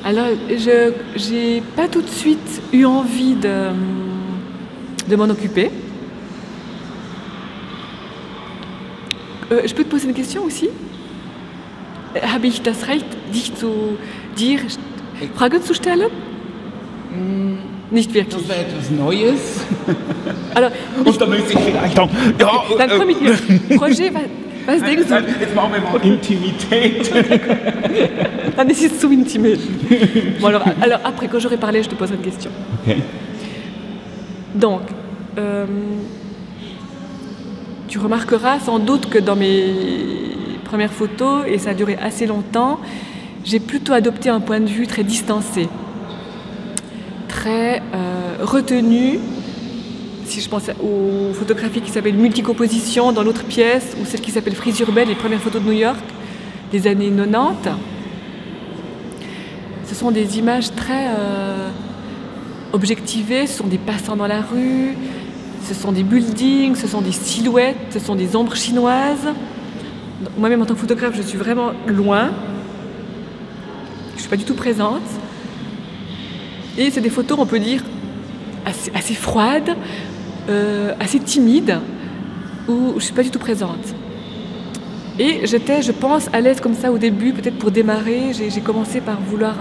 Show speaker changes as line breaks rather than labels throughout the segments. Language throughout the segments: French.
Alors, j'ai pas tout de suite eu envie de m'en occuper. Je peux te poser une question aussi? Habe ich das Recht, dich zu dir Fragen zu stellen? Nicht wirklich.
Das wäre etwas Neues.
Alors,
Und da müsste ich vielleicht auch... Ja,
dann komm mit mir. Roger, was denkst du?
Jetzt machen wir mal Intimität.
Dann ist es zu intimé. Bon, alors après, quand j'aurai parlé, je te poserai une question.
Okay.
Donc, tu remarqueras sans doute que dans mes premières photos, et ça a duré assez longtemps, j'ai plutôt adopté un point de vue très distancé, très retenu. Si je pense aux photographies qui s'appellent Multicomposition dans l'autre pièce, ou celle qui s'appelle Frise urbaine, les premières photos de New York des années 90, ce sont des images très objectivées, ce sont des passants dans la rue, ce sont des buildings, ce sont des silhouettes, ce sont des ombres chinoises. Moi-même, en tant que photographe, je suis vraiment loin. Je ne suis pas du tout présente. Et c'est des photos, on peut dire, assez froides, assez timides, où je ne suis pas du tout présente. Et j'étais, je pense, à l'aise comme ça au début, peut-être pour démarrer. J'ai commencé par vouloir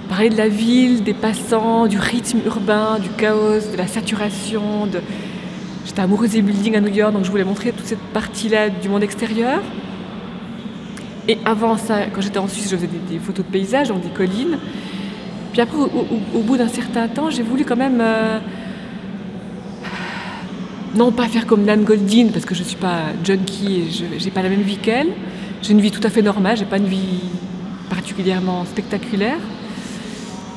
parler de la ville, des passants, du rythme urbain, du chaos, de la saturation. J'étais amoureuse des buildings à New York, donc je voulais montrer toute cette partie-là du monde extérieur. Et avant ça, quand j'étais en Suisse, je faisais des photos de paysages, donc des collines. Puis après, au bout d'un certain temps, j'ai voulu quand même... non pas faire comme Nan Goldin, parce que je ne suis pas junkie et je n'ai pas la même vie qu'elle. J'ai une vie tout à fait normale, je n'ai pas une vie particulièrement spectaculaire.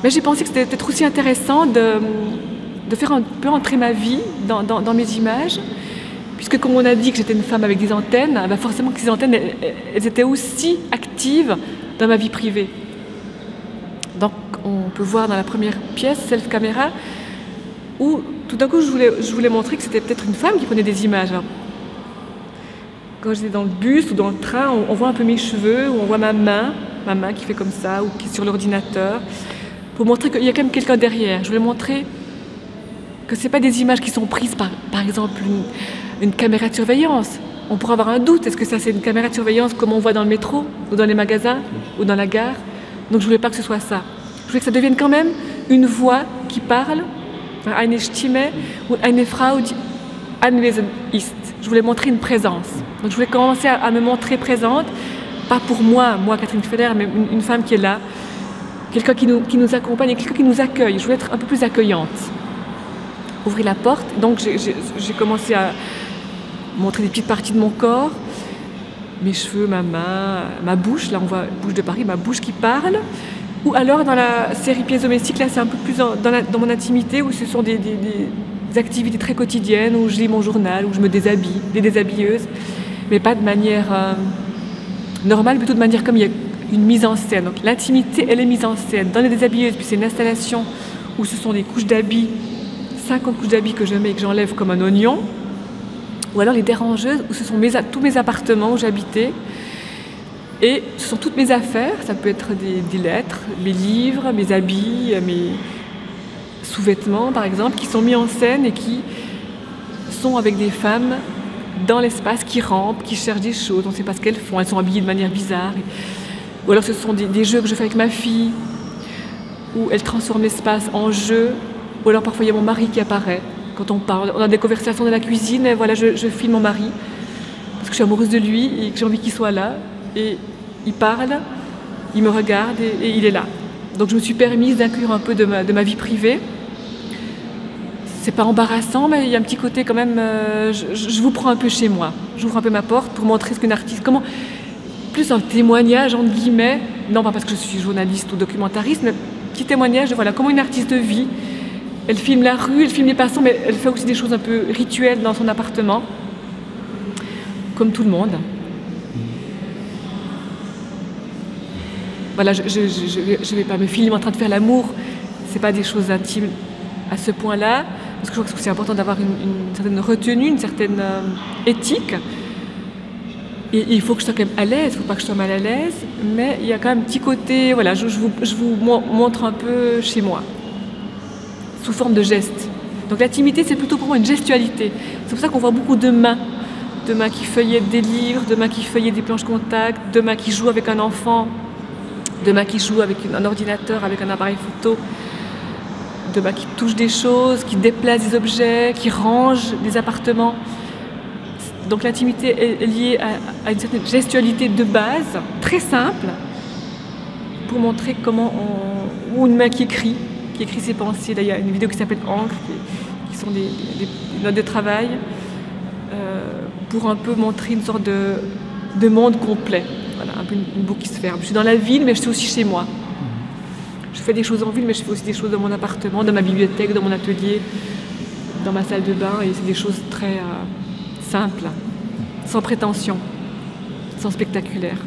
Mais j'ai pensé que c'était peut-être aussi intéressant de faire un peu entrer ma vie dans mes images, puisque comme on a dit que j'étais une femme avec des antennes, bah forcément que ces antennes, elles étaient aussi actives dans ma vie privée. Donc on peut voir dans la première pièce, Self Caméra, où tout d'un coup je voulais montrer que c'était peut-être une femme qui prenait des images. Alors, quand j'étais dans le bus ou dans le train, on voit un peu mes cheveux, ou on voit ma main qui fait comme ça, ou qui est sur l'ordinateur, pour montrer qu'il y a quand même quelqu'un derrière. Je voulais montrer que ce n'est pas des images qui sont prises par exemple une caméra de surveillance. On pourrait avoir un doute, est-ce que ça c'est une caméra de surveillance comme on voit dans le métro, ou dans les magasins, ou dans la gare? Donc je ne voulais pas que ce soit ça. Je voulais que ça devienne quand même une voix qui parle, eine Stimme, ou eine Frau die anwesend ist. Je voulais montrer une présence. Donc je voulais commencer à me montrer présente, pas pour moi Catherine Feder, mais une femme qui est là, quelqu'un qui nous accompagne et quelqu'un qui nous accueille. Je voulais être un peu plus accueillante. Ouvrir la porte, donc j'ai commencé à montrer des petites parties de mon corps, mes cheveux, ma main, ma bouche, là on voit bouche de Paris, ma bouche qui parle. Ou alors dans la série Pièces domestiques, là c'est un peu plus dans mon intimité, où ce sont des activités très quotidiennes, où je lis mon journal, où je me déshabille, des déshabilleuses, mais pas de manière normale, plutôt de manière comme il y a une mise en scène. Donc l'intimité, elle est mise en scène. Dans les déshabilleuses, puis c'est une installation où ce sont des couches d'habits, 50 couches d'habits que je mets et que j'enlève comme un oignon. Ou alors les dérangeuses, où ce sont tous mes appartements où j'habitais. Et ce sont toutes mes affaires, ça peut être des lettres, mes livres, mes habits, mes sous-vêtements par exemple, qui sont mis en scène et qui sont avec des femmes dans l'espace qui rampent, qui cherchent des choses, on ne sait pas ce qu'elles font, elles sont habillées de manière bizarre. Ou alors ce sont des jeux que je fais avec ma fille, où elle transforme l'espace en jeu. Ou alors parfois il y a mon mari qui apparaît quand on parle. On a des conversations dans la cuisine et voilà, je filme mon mari parce que je suis amoureuse de lui et que j'ai envie qu'il soit là. Et il parle, il me regarde et il est là. Donc je me suis permise d'inclure un peu de ma vie privée. C'est pas embarrassant, mais il y a un petit côté quand même, je vous prends un peu chez moi. J'ouvre un peu ma porte pour montrer ce qu'une artiste... Plus un témoignage, entre guillemets, non pas parce que je suis journaliste ou documentariste, mais petit témoignage de voilà, comment une artiste vit. Elle filme la rue, elle filme les passants, mais elle fait aussi des choses un peu rituelles dans son appartement, comme tout le monde. Voilà, je ne vais pas me filmer en train de faire l'amour, c'est pas des choses intimes à ce point-là, parce que je crois que c'est important d'avoir une certaine retenue, une certaine éthique. Et il faut que je sois quand même à l'aise, il ne faut pas que je sois mal à l'aise, mais il y a quand même un petit côté, voilà, je vous montre un peu chez moi, sous forme de gestes. Donc l'intimité, c'est plutôt pour moi une gestualité. C'est pour ça qu'on voit beaucoup de mains qui feuillettent des livres, de mains qui feuillettent des planches contact, de mains qui jouent avec un enfant, de mains qui jouent avec un ordinateur, avec un appareil photo, de mains qui touchent des choses, qui déplacent des objets, qui rangent des appartements. Donc l'intimité est liée à une certaine gestualité de base, très simple, pour montrer comment ou une main qui écrit ses pensées. Là, il y a une vidéo qui s'appelle Encre, qui sont des notes de travail, pour un peu montrer une sorte de monde complet. Voilà, un peu une boucle qui se ferme. Je suis dans la ville, mais je suis aussi chez moi. Je fais des choses en ville, mais je fais aussi des choses dans mon appartement, dans ma bibliothèque, dans mon atelier, dans ma salle de bain, et c'est des choses très simples, sans prétention, sans spectaculaire.